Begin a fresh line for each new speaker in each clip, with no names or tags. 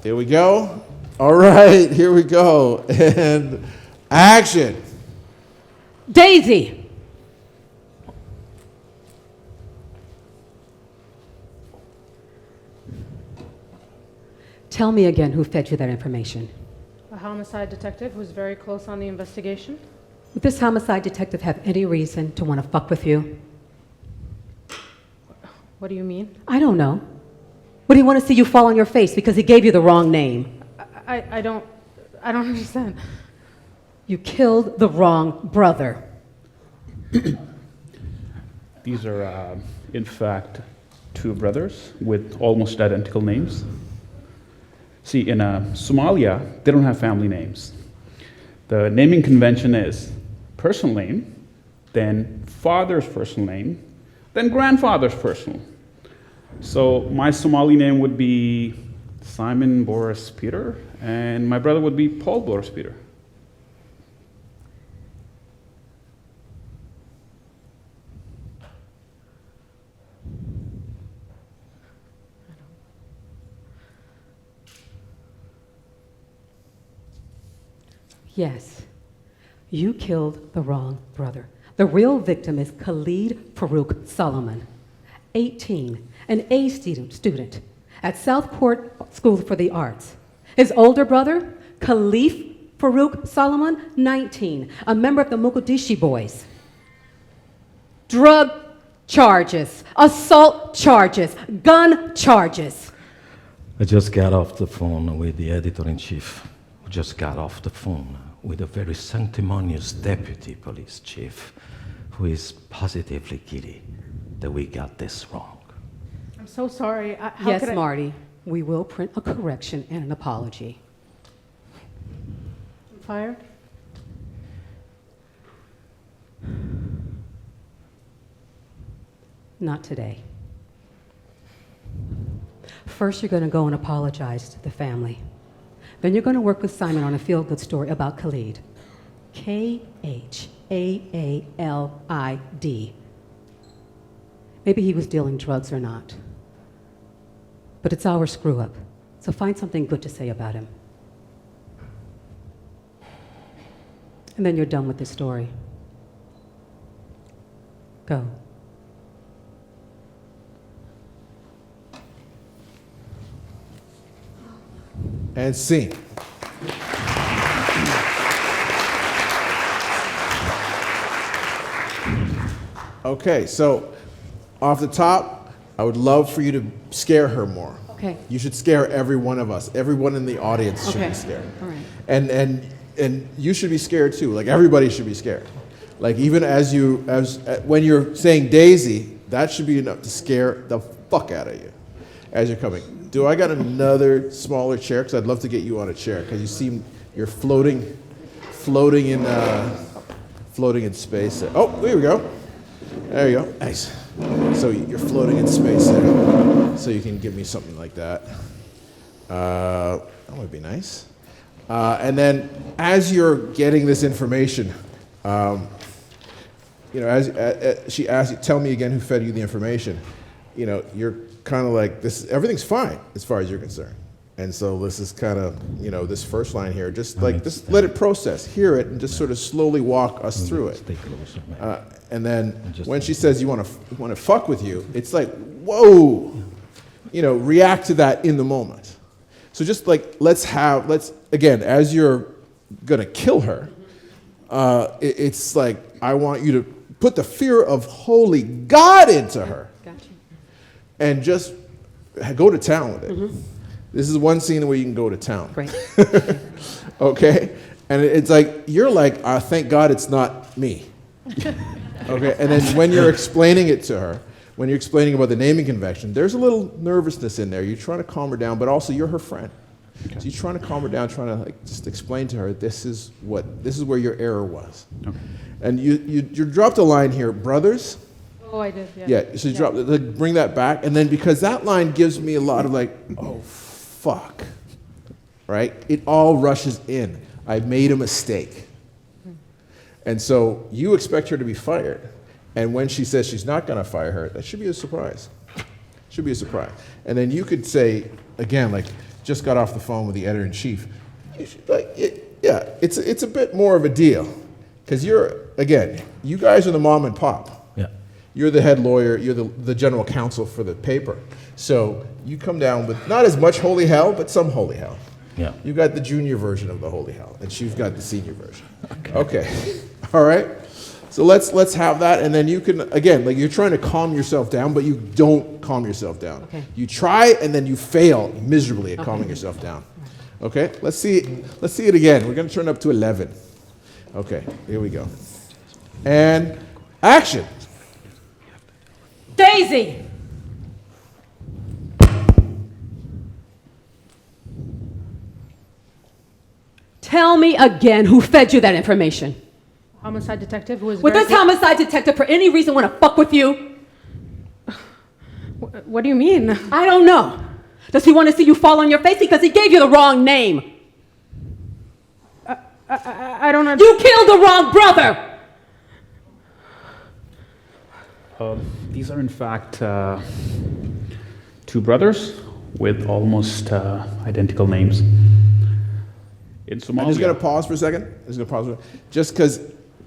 There we go. All right, here we go. And action.
Daisy. Tell me again who fed you that information.
A homicide detective who's very close on the investigation.
Would this homicide detective have any reason to want to fuck with you?
What do you mean?
I don't know. Would he want to see you fall on your face because he gave you the wrong name?
I don't understand.
You killed the wrong brother.
These are, in fact, two brothers with almost identical names. See, in Somalia, they don't have family names. The naming convention is personal name, then father's personal name, then grandfather's personal. So my Somali name would be Simon Boris Peter, and my brother would be Paul Boris Peter.
Yes, you killed the wrong brother. The real victim is Khalid Farouk Solomon, 18, an A student at Southport School for the Arts. His older brother, Khalif Farouk Solomon, 19, a member of the Mogadishu Boys. Drug charges, assault charges, gun charges.
I just got off the phone with the editor-in-chief. We just got off the phone with a very sanctimonious deputy police chief who is positively giddy that we got this wrong.
I'm so sorry.
Yes, Marty, we will print a correction and an apology.
I'm fired?
Not today. First, you're going to go and apologize to the family. Then you're going to work with Simon on a feel-good story about Khalid. Khalid. Maybe he was dealing drugs or not. But it's our screw-up. So find something good to say about him. And then you're done with the story. Go.
And scene. Okay, so off the top, I would love for you to scare her more.
Okay.
You should scare every one of us. Everyone in the audience should be scared.
All right.
And you should be scared too. Like everybody should be scared. Like even when you're saying Daisy, that should be enough to scare the fuck out of you as you're coming. Do I got another smaller chair? Because I'd love to get you on a chair because you're floating in space. Oh, there we go. There you go. Nice. So you're floating in space there. So you can give me something like that. That would be nice. And then as you're getting this information, as she asks you, tell me again who fed you the information. You're kind of like, everything's fine as far as you're concerned. And so this is kind of, this first line here, just let it process, hear it, and just sort of slowly walk us through it. And then when she says you want to fuck with you, it's like, whoa, react to that in the moment. So just like, let's again, as you're gonna kill her, it's like, I want you to put the fear of holy God into her.
Gotcha.
And just go to town with it. Mm-hmm. This is one scene where you can go to town.
Great.
Okay? And it's like, you're like, thank God it's not me. Okay? And then when you're explaining it to her, when you're explaining about the naming convention, there's a little nervousness in there. You're trying to calm her down, but also you're her friend. Okay. So you're trying to calm her down, trying to just explain to her, this is where your error was. Okay. And you dropped a line here, brothers.
Oh, I did, yeah.
Yeah, so you drop, bring that back, and then because that line gives me a lot of oh, fuck, right? It all rushes in. I made a mistake. And so you expect her to be fired, and when she says she's not gonna fire her, that should be a surprise. Should be a surprise. And then you could say, again, just got off the phone with the editor-in-chief. Yeah, it's a bit more of a deal. Because you guys are the mom and pop.
Yeah.
You're the head lawyer, you're the general counsel for the paper. So you come down with not as much holy hell, but some holy hell.
Yeah.
You got the junior version of the holy hell, and she's got the senior version. Okay. All right. So let's have that, and then you can, again, like you're trying to calm yourself down, but you don't calm yourself down.
Okay.
You try, and then you fail miserably at calming yourself down. Okay. Let's see it again. We're going to turn it up to 11. Okay. Here we go. And action.
Daisy! Tell me again who fed you that information.
Homicide detective who was
Would
very
this homicide detective for any reason want to fuck with you?
What do you mean?
I don't know. Does he want to see you fall on your face because he gave you the wrong name?
I don't know.
You killed the wrong brother!
These are in fact two brothers with almost identical names. In Somalia.
I'm just going to pause for a second. Just because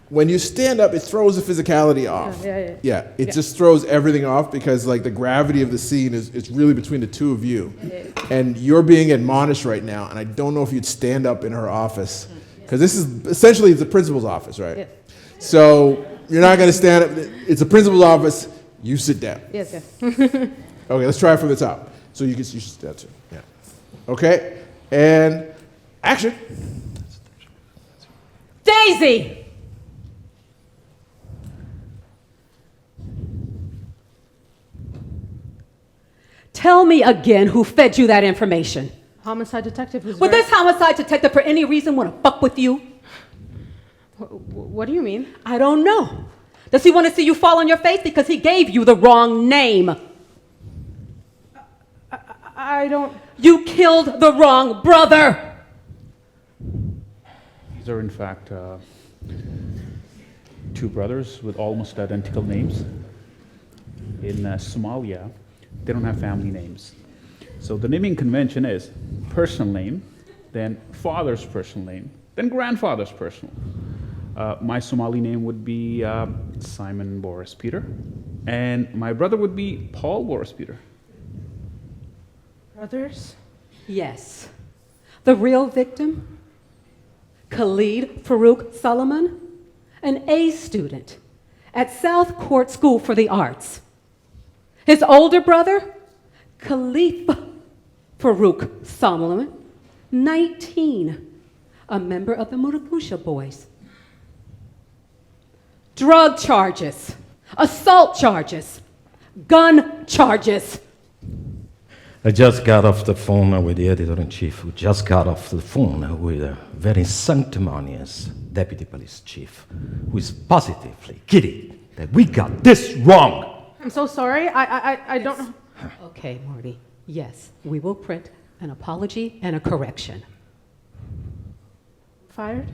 when you stand up, it throws the physicality off.
Yeah.
It just throws everything off because like the gravity of the scene is really between the two of you. And you're being admonished right now, and I don't know if you'd stand up in her office because this is essentially the principal's office, right?
Yeah.
So you're not going to stand up. It's the principal's office. You sit down.
Yes.
Okay, let's try it from the top. So you should stand too. Yeah. Okay, and action.
Daisy! Tell me again who fed you that information.
Homicide detective who's
Would
very...
this homicide detective for any reason want to fuck with you?
What do you mean?
I don't know. Does he want to see you fall on your face because he gave you the wrong name?
I don't...
You killed the wrong brother!
These are in fact two brothers with almost identical names. In Somalia, they don't have family names. So the naming convention is personal name, then father's personal name, then grandfather's personal. My Somali name would be Simon Boris Peter, and my brother would be Paul Boris Peter.
Brothers?
Yes. The real victim? Khalid Farouk Solomon, an A student at South Court School for the Arts. His older brother, Khalifa Farouk Solomon, 19, a member of the Murabusha Boys. Drug charges, assault charges, gun charges.
I just got off the phone with the editor-in-chief, who just got off the phone with a very sanctimonious deputy police chief, who is positively giddy that we got this wrong.
I'm so sorry. I don't know.
Okay, Marty. Yes, we will print an apology and a correction.
Fired?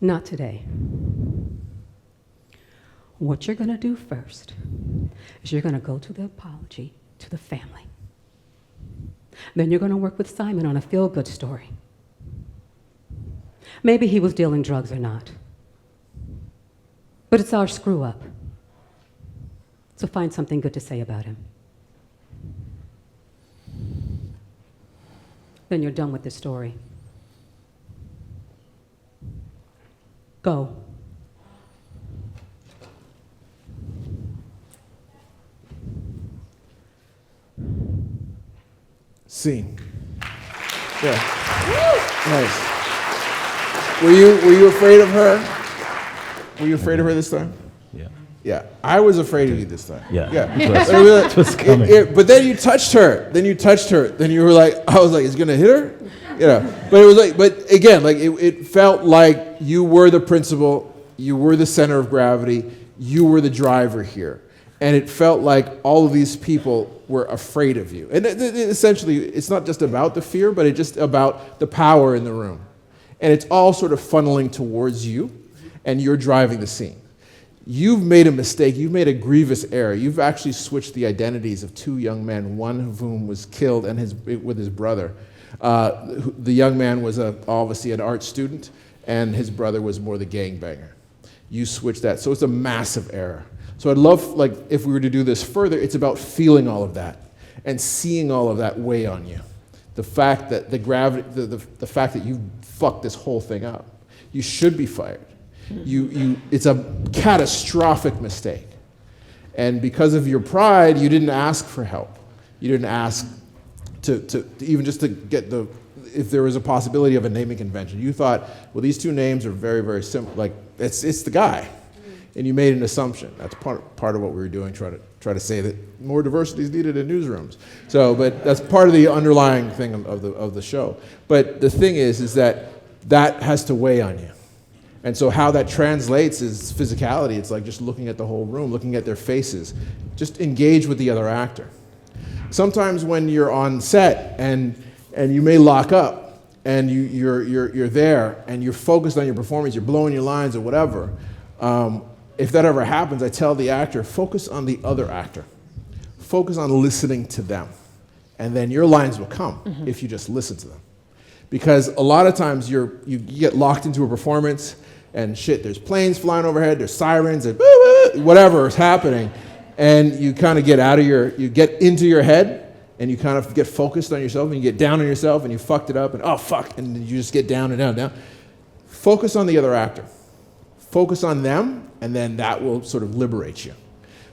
Not today. What you're going to do first is you're going to go to the apology to the family. Then you're going to work with Simon on a feel-good story. Maybe he was dealing drugs or not. But it's our screw-up. So find something good to say about him. Then you're done with the story. Go.
Scene. Yeah. Nice. Were you afraid of her? Were you afraid of her this time?
Yeah.
Yeah. I was afraid of you this time.
Yeah.
Yeah.
It was coming.
But then you touched her. Then you were like, I was like, is he gonna hit her? You know. But it was like, but again, like it felt like you were the principal, you were the center of gravity, you were the driver here. And it felt like all of these people were afraid of you. And essentially, it's not just about the fear, but it's just about the power in the room. And it's all sort of funneling towards you, and you're driving the scene. you've made a mistake. You've made a grievous error. You've actually switched the identities of two young men, one of whom was killed and with his brother. The young man was obviously an art student, and his brother was more the gangbanger. You switched that. So it's a massive error. So I'd love, like, if we were to do this further, it's about feeling all of that and seeing all of that weigh on you. The fact that the fact that you fucked this whole thing up. You should be fired. It's a catastrophic mistake. And because of your pride, you didn't ask for help. You didn't ask to even just to get if there was a possibility of a naming convention. You thought, well, these two names are very, very simple. Like, it's the guy. And you made an assumption. That's part of what we were doing, try to say that more diversity is needed in newsrooms. But that's part of the underlying thing of the show. But the thing is that has to weigh on you. And so how that translates is physicality. It's like just looking at the whole room, looking at their faces. Just engage with the other actor. Sometimes when you're on set and you may lock up and you're there and you're focused on your performance, you're blowing your lines or whatever, if that ever happens, I tell the actor, focus on the other actor. Focus on listening to them. And then your lines will come if you just listen to them. Because a lot of times you get locked into a performance and shit, there's planes flying overhead, there's sirens, and whatever is happening, and you kind of you get into your head, and you kind of get focused on yourself, and you get down on yourself, and you fucked it up, and oh fuck, and you just get down and down and down. Focus on the other actor. Focus on them, and then that will sort of liberate you.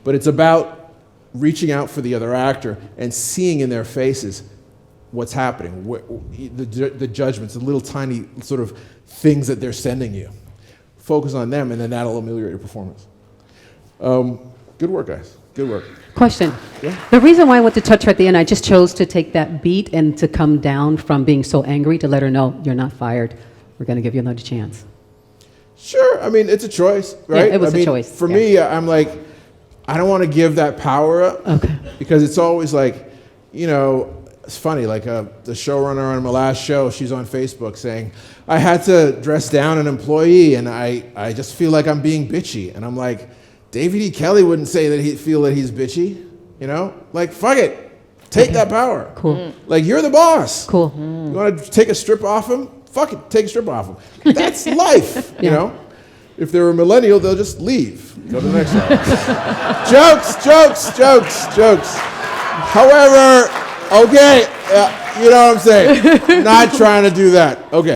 But it's about reaching out for the other actor and seeing in their faces what's happening, the judgments, the little tiny sort of things that they're sending you. Focus on them, and then that'll ameliorate your performance. Good work, guys. Good work.
Question.
Yeah.
The reason why I went to touch her at the end, I just chose to take that beat and to come down from being so angry to let her know, you're not fired. We're going to give you another chance.
Sure. I mean, it's a choice, right?
Yeah, it was a choice.
For me, I'm like, I don't want to give that power up.
Okay.
Because it's always like, it's funny, like the showrunner on my last show, she's on Facebook saying, I had to dress down an employee and I just feel like I'm being bitchy. And I'm like, David E. Kelly wouldn't say that he'd feel that he's bitchy, Like, fuck it. Take that power.
Cool.
Like, you're the boss.
Cool.
You want to take a strip off him? Fuck it, take a strip off him. That's life, If they're a millennial, they'll just leave. Go to the next one. Jokes. However, okay, you know what I'm saying. Not trying to do that. Okay.